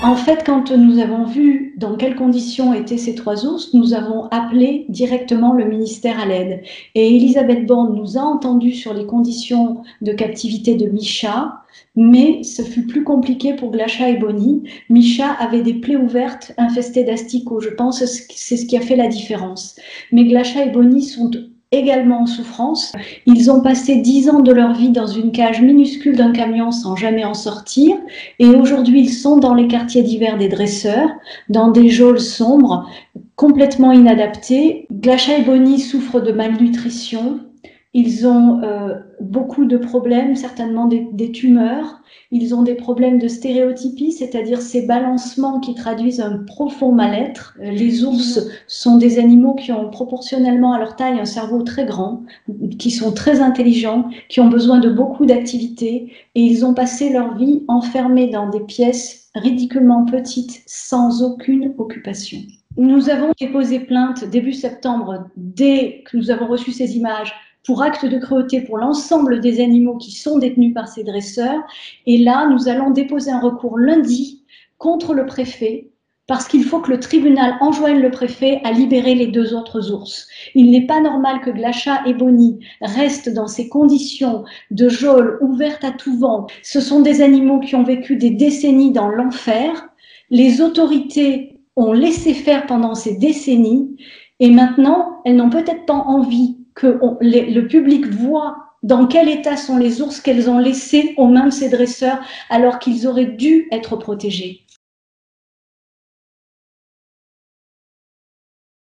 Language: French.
En fait, quand nous avons vu dans quelles conditions étaient ces trois ours, nous avons appelé directement le ministère à l'aide. Et Elisabeth Borne nous a entendus sur les conditions de captivité de Misha, mais ce fut plus compliqué pour Glasha et Bonnie. Misha avait des plaies ouvertes infestées d'asticots. Je pense que c'est ce qui a fait la différence. Mais Glasha et Bonnie sont également en souffrance. Ils ont passé 10 ans de leur vie dans une cage minuscule d'un camion sans jamais en sortir. Et aujourd'hui, ils sont dans les quartiers d'hiver des dresseurs, dans des geôles sombres, complètement inadaptés. Glasha et Bonnie souffrent de malnutrition. Ils ont beaucoup de problèmes, certainement des tumeurs. Ils ont des problèmes de stéréotypie, c'est-à-dire ces balancements qui traduisent un profond mal-être. Les ours sont des animaux qui ont proportionnellement à leur taille un cerveau très grand, qui sont très intelligents, qui ont besoin de beaucoup d'activité, et ils ont passé leur vie enfermés dans des pièces ridiculement petites, sans aucune occupation. Nous avons déposé plainte début septembre, dès que nous avons reçu ces images, pour acte de cruauté pour l'ensemble des animaux qui sont détenus par ces dresseurs. Et là, nous allons déposer un recours lundi contre le préfet, parce qu'il faut que le tribunal enjoigne le préfet à libérer les deux autres ours. Il n'est pas normal que Glasha et Bonnie restent dans ces conditions de geôle ouverte à tout vent. Ce sont des animaux qui ont vécu des décennies dans l'enfer. Les autorités ont laissé faire pendant ces décennies, et maintenant, elles n'ont peut-être pas envie que le public voit dans quel état sont les ours qu'elles ont laissés aux mains de ces dresseurs alors qu'ils auraient dû être protégés.